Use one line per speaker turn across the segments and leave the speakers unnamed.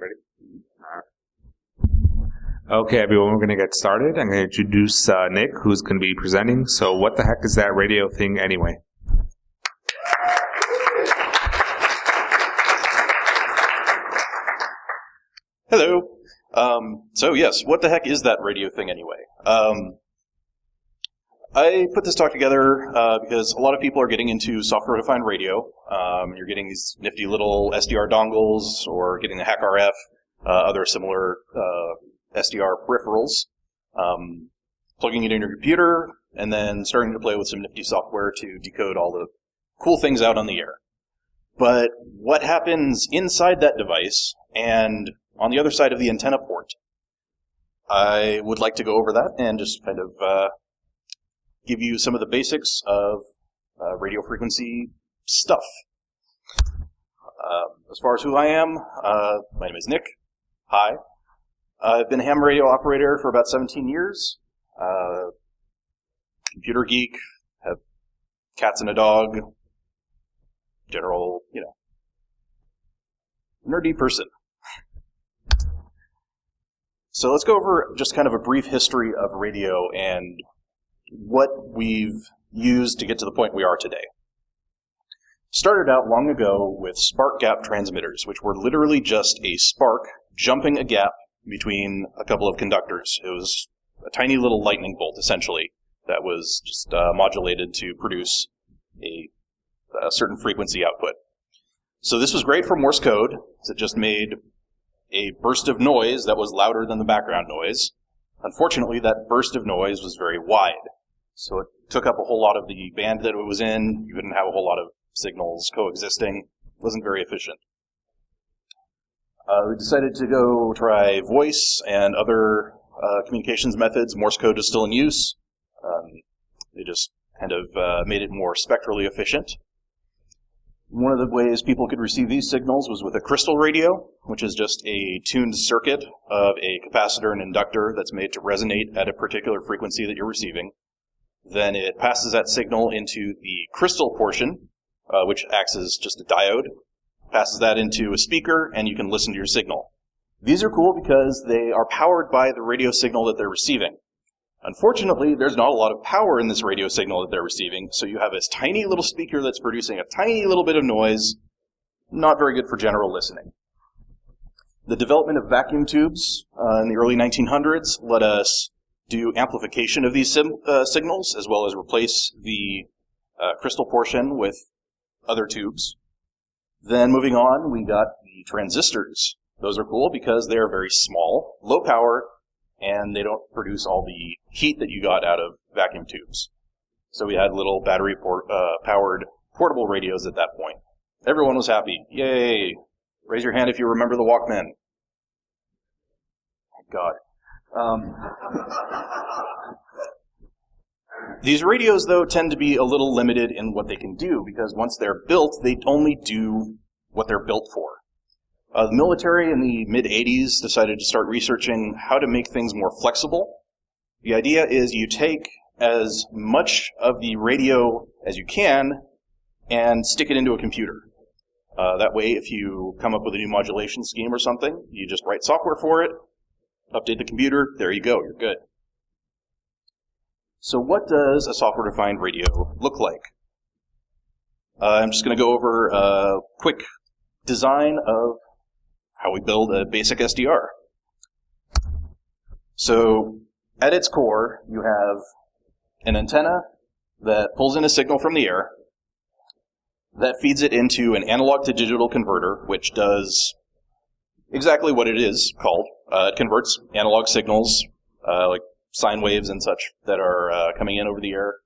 Ready? Okay, everyone, we're going to get started. I'm going to introduce Nick, who's going to be presenting. So what the heck is that radio thing anyway?
Hello. So yes, what the heck is that radio thing anyway? I put this talk together because a lot of people are getting into software-defined radio. You're getting these nifty little SDR dongles or getting the HackRF, other similar SDR peripherals, plugging it in your computer, and then starting to play with some nifty software to decode all the cool things out on the air. But what happens inside that device and on the other side of the antenna port? I would like to go over that and just kind of give you some of the basics of radio frequency stuff. As far as who I am, my name is Nick. Hi. I've been a ham radio operator for about 17 years. Computer geek, have cats and a dog. General, nerdy person. So let's go over just kind of a brief history of radio and what we've used to get to the point we are today. Started out long ago with spark gap transmitters, which were literally just a spark jumping a gap between a couple of conductors. It was a tiny little lightning bolt, essentially, that was just modulated to produce a certain frequency output. So this was great for Morse code, because it just made a burst of noise that was louder than the background noise. Unfortunately, that burst of noise was very wide. So it took up a whole lot of the band that it was in. You couldn't have a whole lot of signals coexisting. It wasn't very efficient. We decided to go try voice and other communications methods. Morse code is still in use. They just kind of made it more spectrally efficient. One of the ways people could receive these signals was with a crystal radio, which is just a tuned circuit of a capacitor and inductor that's made to resonate at a particular frequency that you're receiving. Then it passes that signal into the crystal portion, which acts as just a diode, passes that into a speaker, and you can listen to your signal. These are cool because they are powered by the radio signal that they're receiving. Unfortunately, there's not a lot of power in this radio signal that they're receiving, so you have this tiny little speaker that's producing a tiny little bit of noise, not very good for general listening. The development of vacuum tubes in the early 1900s let us do amplification of these signals, as well as replace the crystal portion with other tubes. Then moving on, we got the transistors. Those are cool because they're very small, low power, and they don't produce all the heat that you got out of vacuum tubes. So we had little battery-powered portable radios at that point. Everyone was happy. Yay! Raise your hand if you remember the Walkman. Thank God. These radios, though, tend to be a little limited in what they can do, because once they're built, they only do what they're built for. The military in the mid-'80s decided to start researching how to make things more flexible. The idea is you take as much of the radio as you can and stick it into a computer. That way, if you come up with a new modulation scheme or something, you just write software for it, update the computer, there you go, you're good. So what does a software-defined radio look like? I'm just going to go over a quick design of how we build a basic SDR. So at its core, you have an antenna that pulls in a signal from the air, that feeds it into an analog to digital converter, which does exactly what it is called. It converts analog signals, like sine waves and such, that are coming in over the air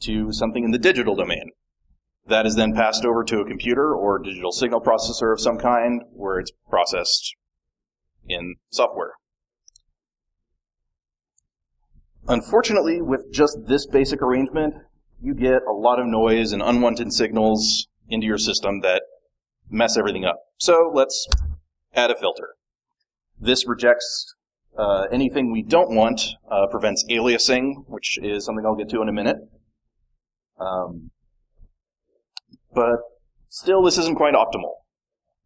to something in the digital domain. That is then passed over to a computer or digital signal processor of some kind, where it's processed in software. Unfortunately, with just this basic arrangement, you get a lot of noise and unwanted signals into your system that mess everything up. So let's add a filter. This rejects anything we don't want, prevents aliasing, which is something I'll get to in a minute. But still, this isn't quite optimal.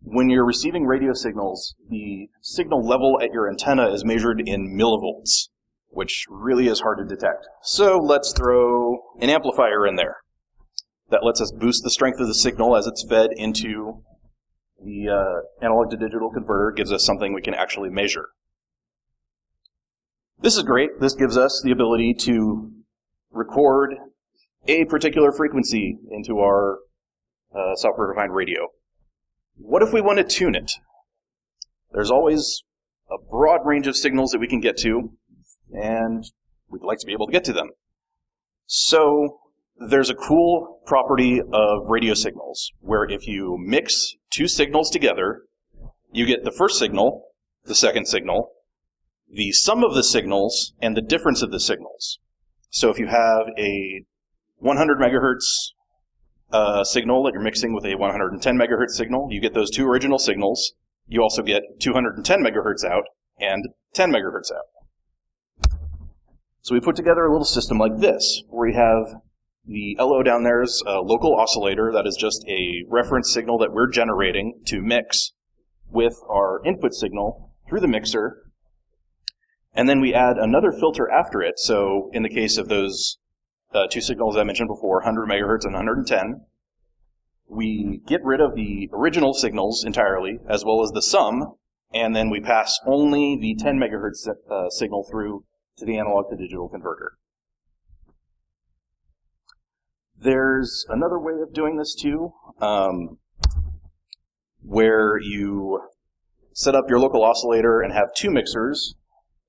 when you're receiving radio signals, the signal level at your antenna is measured in millivolts, which really is hard to detect. So let's throw an amplifier in there. That lets us boost the strength of the signal as it's fed into the analog to digital converter, gives us something we can actually measure. This is great. This gives us the ability to record a particular frequency into our software-defined radio. What if we want to tune it? There's always a broad range of signals that we can get to, and we'd like to be able to get to them. So there's a cool property of radio signals where if you mix two signals together, you get the first signal, the second signal, the sum of the signals, and the difference of the signals. So if you have a 100 megahertz signal that you're mixing with a 110 megahertz signal, you get those two original signals. You also get 210 megahertz out and 10 megahertz out. So we put together a little system like this, where we have the LO down there is a local oscillator that is just a reference signal that we're generating to mix with our input signal through the mixer. And then we add another filter after it. So in the case of those two signals I mentioned before, 100 megahertz and 110, we get rid of the original signals entirely, as well as the sum, and then we pass only the 10 megahertz signal through to the analog to digital converter. There's another way of doing this too, where you set up your local oscillator and have two mixers.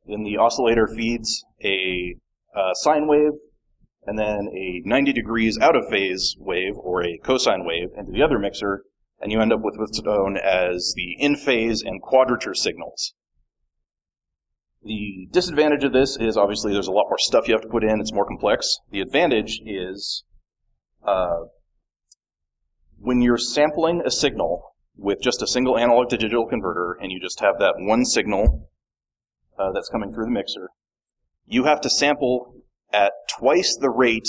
Then the oscillator feeds a sine wave and then a 90 degrees out of phase wave, or a cosine wave, into the other mixer, and you end up with what's known as the in-phase and quadrature signals. The disadvantage of this is obviously there's a lot more stuff you have to put in, it's more complex. The advantage is when you're sampling a signal with just a single analog to digital converter, and you just have that one signal that's coming through the mixer, you have to sample at twice the rate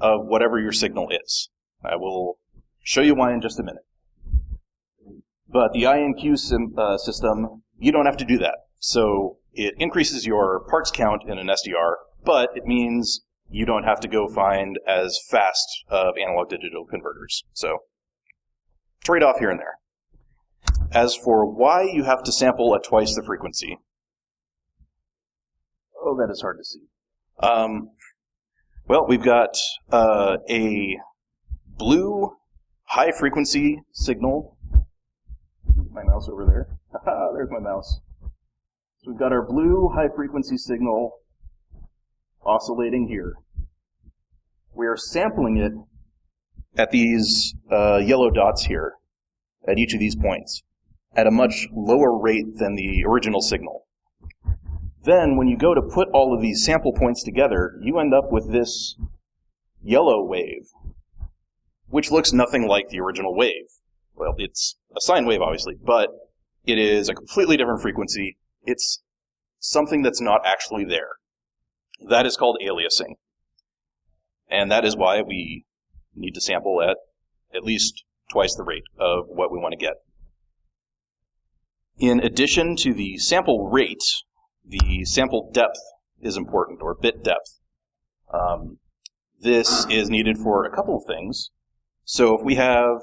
of whatever your signal is. I will show you why in just a minute. But the INQ system, you don't have to do that. So it increases your parts count in an SDR, but it means you don't have to go find as fast of analog to digital converters. So trade-off here and there. As for why you have to sample at twice the frequency, oh, that is hard to see. Well, we've got a blue high-frequency signal. My mouse over there. There's my mouse. So we've got our blue high-frequency signal oscillating here. We are sampling it at these yellow dots here, at each of these points, at a much lower rate than the original signal. Then, when you go to put all of these sample points together, you end up with this yellow wave, which looks nothing like the original wave. Well, it's a sine wave, obviously, but it is a completely different frequency. It's something that's not actually there. That is called aliasing. And that is why we need to sample at least twice the rate of what we want to get. In addition to the sample rate, the sample depth is important, or bit depth. This is needed for a couple of things. So if we have...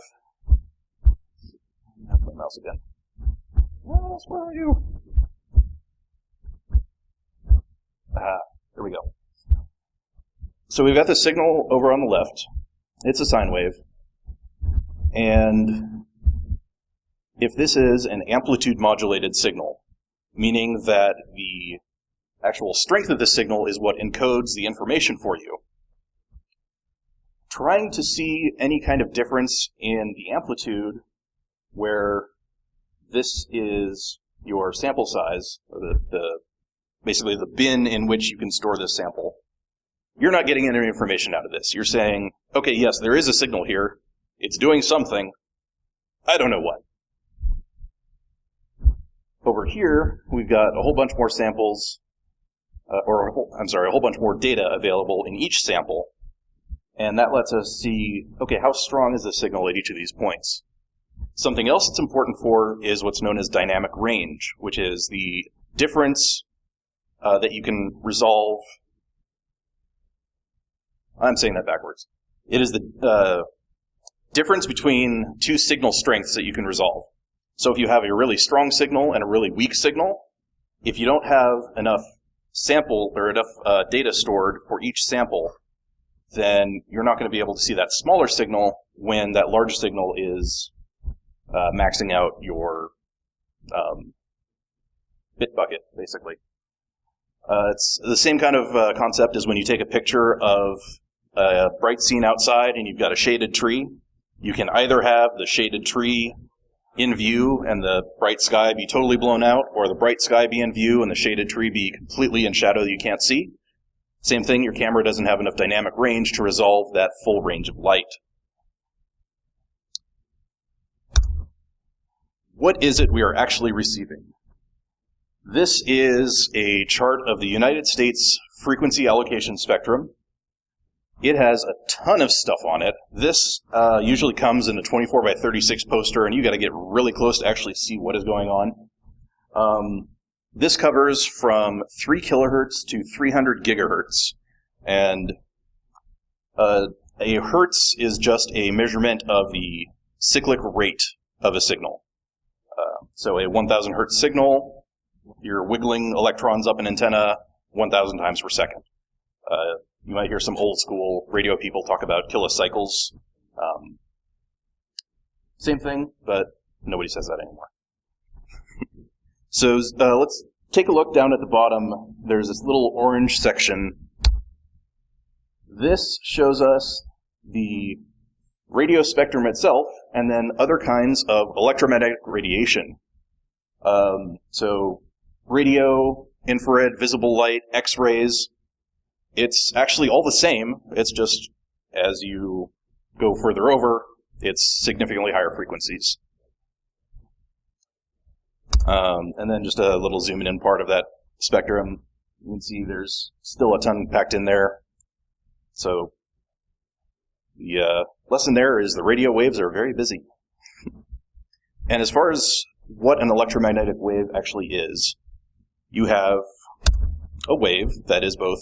my mouse again. Mouse, where are you? There we go. So we've got the signal over on the left. It's a sine wave. And if this is an amplitude modulated signal, meaning that the actual strength of the signal is what encodes the information for you, trying to see any kind of difference in the amplitude where this is your sample size, or basically the bin in which you can store this sample, you're not getting any information out of this. You're saying, okay, yes, there is a signal here. It's doing something. I don't know what. Over here, we've got a whole bunch more samples, a whole bunch more data available in each sample. And that lets us see, okay, how strong is the signal at each of these points? Something else it's important for is what's known as dynamic range, which is the difference that you can resolve. I'm saying that backwards. It is the difference between two signal strengths that you can resolve. So if you have a really strong signal and a really weak signal, if you don't have enough sample or enough data stored for each sample, then you're not going to be able to see that smaller signal when that large signal is maxing out your bit bucket, basically. It's the same kind of concept as when you take a picture of a bright scene outside and you've got a shaded tree. You can either have the shaded tree in view and the bright sky be totally blown out, or the bright sky be in view and the shaded tree be completely in shadow that you can't see. Same thing, your camera doesn't have enough dynamic range to resolve that full range of light. What is it we are actually receiving? This is a chart of the United States frequency allocation spectrum. It has a ton of stuff on it. This usually comes in a 24 by 36 poster, and you got to get really close to actually see what is going on. This covers from 3 kilohertz to 300 gigahertz, and a hertz is just a measurement of the cyclic rate of a signal. So a 1,000 hertz signal, you're wiggling electrons up an antenna 1,000 times per second. You might hear some old school radio people talk about kilocycles. Same thing, but nobody says that anymore. So let's take a look down at the bottom. There's this little orange section. This shows us the radio spectrum itself, and then other kinds of electromagnetic radiation. So radio, infrared, visible light, X-rays. It's actually all the same. It's just as you go further over, it's significantly higher frequencies. And then just a little zooming in part of that spectrum. You can see there's still a ton packed in there. So the lesson there is the radio waves are very busy. And as far as what an electromagnetic wave actually is, you have a wave that is both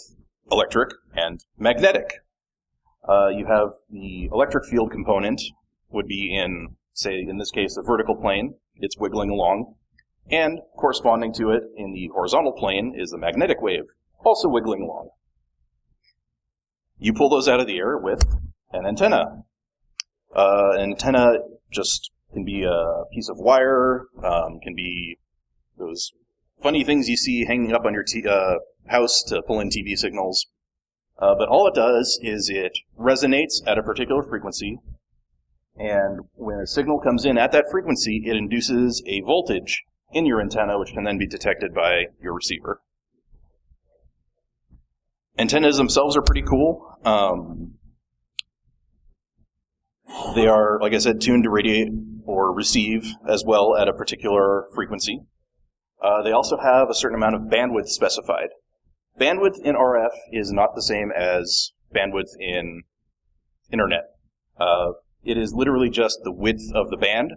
electric and magnetic. You have the electric field component would be in, say, in this case, the vertical plane. It's wiggling along. And corresponding to it in the horizontal plane is the magnetic wave, also wiggling along. You pull those out of the air with an antenna. An antenna just can be a piece of wire, can be those funny things you see hanging up on your house to pull in TV signals. But all it does is it resonates at a particular frequency, and when a signal comes in at that frequency, it induces a voltage in your antenna, which can then be detected by your receiver. Antennas themselves are pretty cool. They are, like I said, tuned to radiate or receive as well at a particular frequency. They also have a certain amount of bandwidth specified. Bandwidth in RF is not the same as bandwidth in internet. It is literally just the width of the band.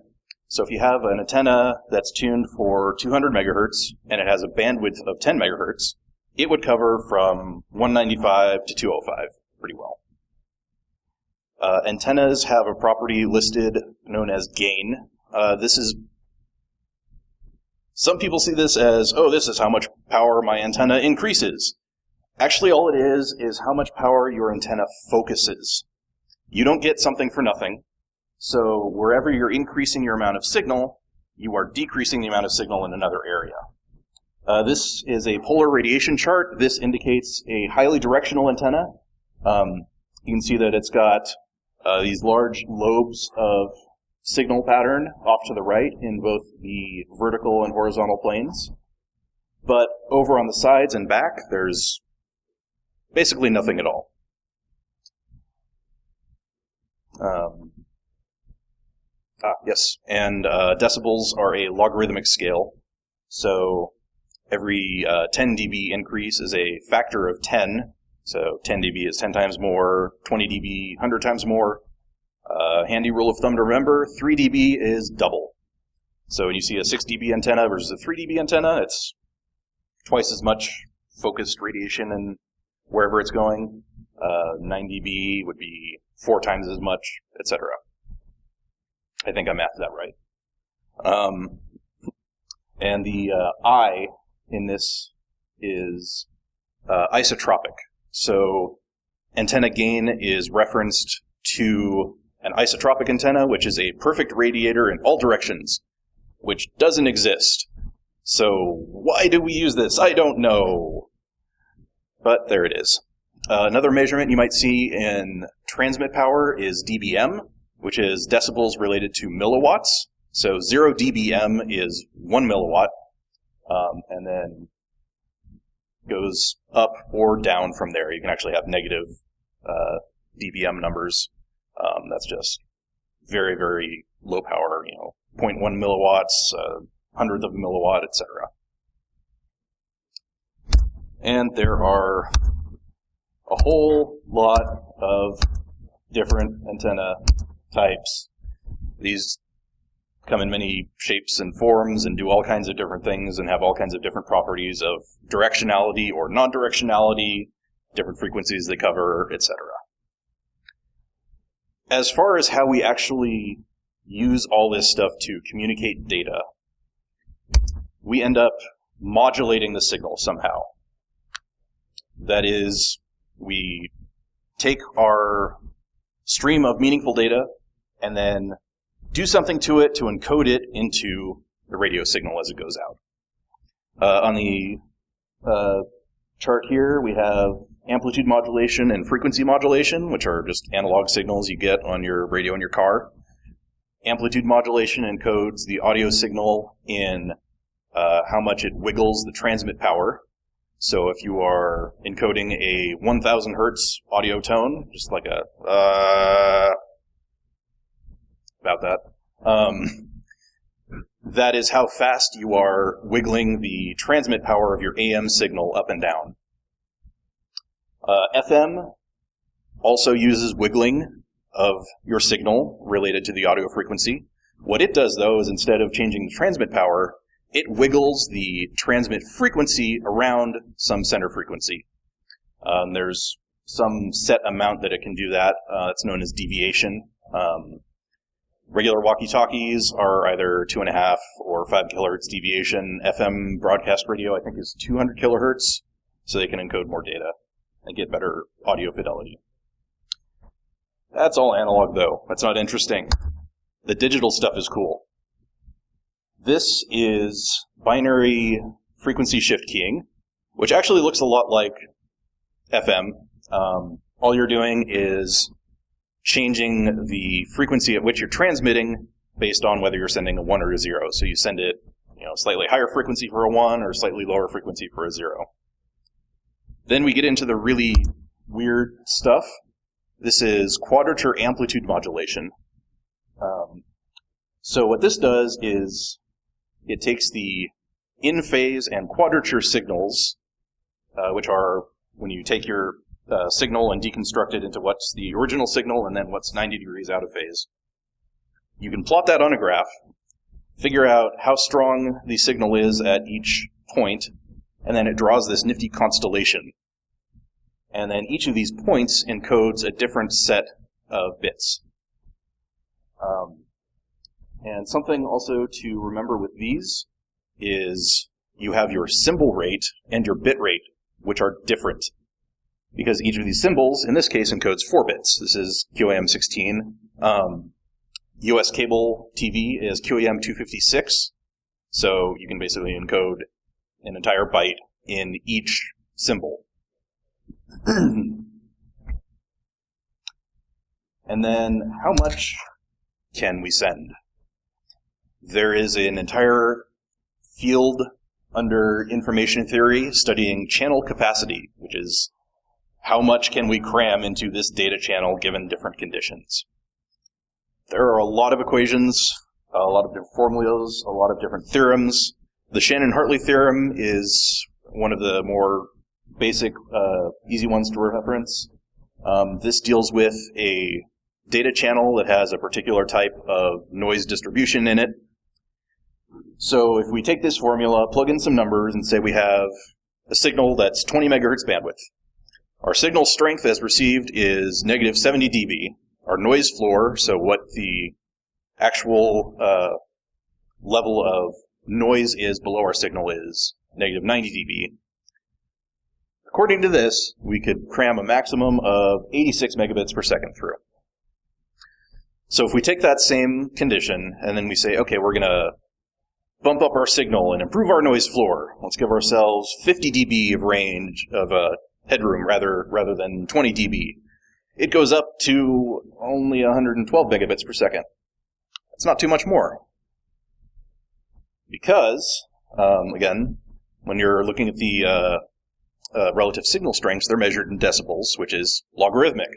So if you have an antenna that's tuned for 200 megahertz and it has a bandwidth of 10 megahertz, it would cover from 195 to 205 pretty well. Antennas have a property listed known as gain. Some people see this as, oh, this is how much power my antenna increases. Actually, all it is how much power your antenna focuses. You don't get something for nothing. So wherever you're increasing your amount of signal, you are decreasing the amount of signal in another area. This is a polar radiation chart. This indicates a highly directional antenna. You can see that it's got these large lobes of signal pattern off to the right in both the vertical and horizontal planes. But over on the sides and back, there's basically nothing at all. Yes, and decibels are a logarithmic scale. So every 10 dB increase is a factor of 10. So 10 dB is 10 times more, 20 dB 100 times more. Handy rule of thumb to remember, 3 dB is double. So when you see a 6 dB antenna versus a 3 dB antenna, it's twice as much focused radiation and wherever it's going. 9 dB would be 4 times as much, etc. I think I mathed that right. And the I in this is isotropic. So antenna gain is referenced to an isotropic antenna, which is a perfect radiator in all directions, which doesn't exist. So why do we use this? I don't know. But there it is. Another measurement you might see in transmit power is dBm, which is decibels related to milliwatts. So 0 dBm is 1 milliwatt, and then goes up or down from there. You can actually have negative dBm numbers. That's just very, very low power, 0.1 milliwatts, hundredth of a milliwatt, etc. And there are a whole lot of different antenna types. These come in many shapes and forms and do all kinds of different things and have all kinds of different properties of directionality or non-directionality, different frequencies they cover, etc. As far as how we actually use all this stuff to communicate data, we end up modulating the signal somehow. That is, we take our stream of meaningful data and then do something to it to encode it into the radio signal as it goes out. On the chart here, we have amplitude modulation and frequency modulation, which are just analog signals you get on your radio in your car. Amplitude modulation encodes the audio signal in how much it wiggles the transmit power. So if you are encoding a 1000 hertz audio tone, just like a about that, that is how fast you are wiggling the transmit power of your AM signal up and down. FM also uses wiggling of your signal related to the audio frequency. What it does, though, is instead of changing the transmit power, it wiggles the transmit frequency around some center frequency. There's some set amount that it can do that. It's known as deviation. Regular walkie-talkies are either 2.5 or 5 kilohertz deviation. FM broadcast radio, I think, is 200 kilohertz, so they can encode more data and get better audio fidelity. That's all analog, though. That's not interesting. The digital stuff is cool. This is binary frequency shift keying, which actually looks a lot like FM. All you're doing is changing the frequency at which you're transmitting based on whether you're sending a 1 or a 0. So you send it, slightly higher frequency for a 1 or slightly lower frequency for a 0. Then we get into the really weird stuff. This is quadrature amplitude modulation. So what this does is it takes the in-phase and quadrature signals, which are when you take your signal and deconstruct it into what's the original signal and then what's 90 degrees out of phase. You can plot that on a graph, figure out how strong the signal is at each point, and then it draws this nifty constellation. And then each of these points encodes a different set of bits. And something also to remember with these is you have your symbol rate and your bit rate, which are different. Because each of these symbols, in this case, encodes 4 bits. This is QAM16. US cable TV is QAM 256. So you can basically encode an entire byte in each symbol. And then how much can we send? There is an entire field under information theory studying channel capacity, which is how much can we cram into this data channel given different conditions. There are a lot of equations, a lot of different formulas, a lot of different theorems. The Shannon-Hartley theorem is one of the more basic, easy ones to reference. This deals with a data channel that has a particular type of noise distribution in it. So if we take this formula, plug in some numbers, and say we have a signal that's 20 megahertz bandwidth. Our signal strength as received is negative 70 dB. Our noise floor, so what the actual level of noise is below our signal, is negative 90 dB. According to this, we could cram a maximum of 86 megabits per second through. So if we take that same condition and then we say, okay, we're going to bump up our signal and improve our noise floor. Let's give ourselves 50 dB of range, of headroom, rather than 20 dB. It goes up to only 112 megabits per second. That's not too much more. Because, again, when you're looking at the relative signal strengths, they're measured in decibels, which is logarithmic.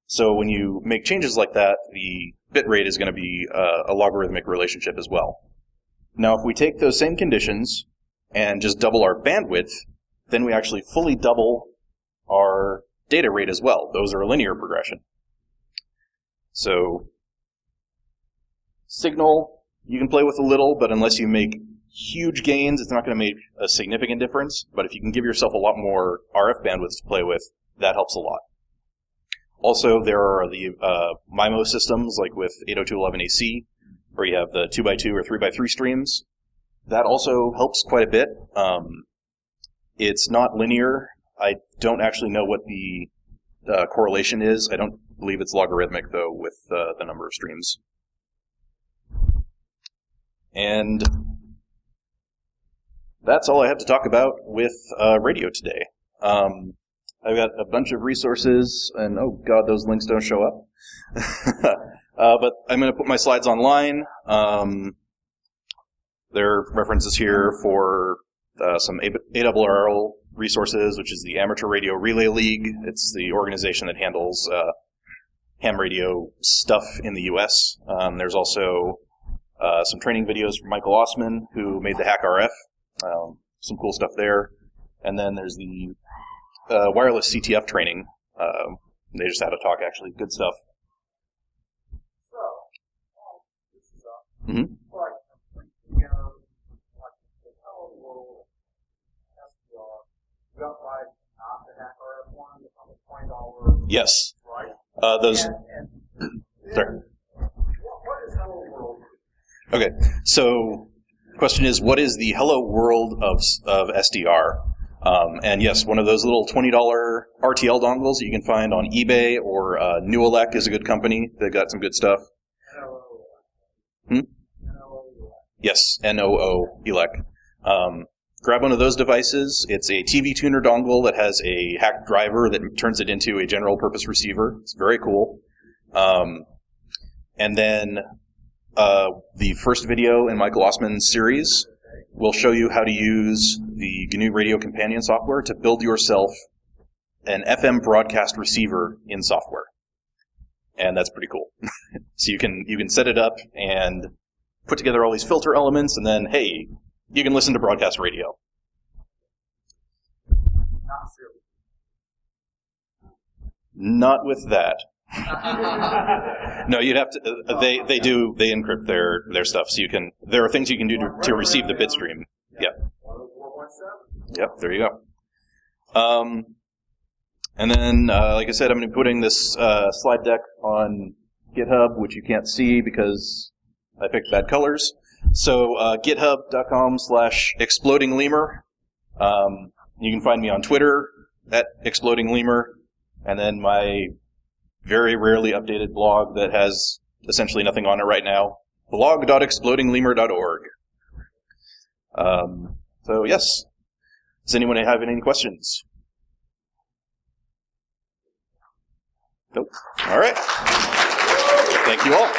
So when you make changes like that, the bit rate is going to be a logarithmic relationship as well. Now, if we take those same conditions and just double our bandwidth, then we actually fully double our data rate as well. Those are a linear progression. So signal, you can play with a little, but unless you make huge gains, it's not going to make a significant difference. But if you can give yourself a lot more RF bandwidth to play with, that helps a lot. Also, there are the MIMO systems, like with 802.11ac, where you have the 2x2 or 3x3 streams. That also helps quite a bit. It's not linear. I don't actually know what the correlation is. I don't believe it's logarithmic, though, with the number of streams. And that's all I have to talk about with radio today. I've got a bunch of resources, and oh god, those links don't show up. But I'm going to put my slides online. There are references here for some ARRL resources, which is the Amateur Radio Relay League. It's the organization that handles ham radio stuff in the U.S. There's also some training videos from Michael Osman, who made the Hack RF. Some cool stuff there. And then there's the wireless CTF training. They just had a talk, actually. Good stuff.
So, this is
Mm-hmm.
like the Hello World SDR. You got like not the Hack RF one, on the $20.
Yes.
Right?
Those. Sorry.
What is Hello World?
Okay. So, the question is, what is the Hello World of SDR? And yes, one of those little $20 RTL dongles that you can find on eBay, or Newelec is a good company. They've got some good stuff. Yes, NOO Elec. Grab one of those devices. It's a TV tuner dongle that has a hacked driver that turns it into a general purpose receiver. It's very cool. And then the first video in Michael Osman's series will show you how to use the GNU Radio Companion software to build yourself an FM broadcast receiver in software. And that's pretty cool. So you can set it up and put together all these filter elements, and then, hey, you can listen to broadcast radio.
Not serious.
Not with that. No, you'd have to. They encrypt their stuff, so you can. There are things you can do to receive the bit stream. Yeah.
104.7.
Yep. There you go. And then, like I said, I'm going to be putting this slide deck on GitHub, which you can't see because I picked bad colors. So github.com/explodinglemur. You can find me on Twitter @explodinglemur, and then my very rarely updated blog that has essentially nothing on it right now, blog.explodinglemur.org. So yes, does anyone have any questions? Nope. All right. Thank you all.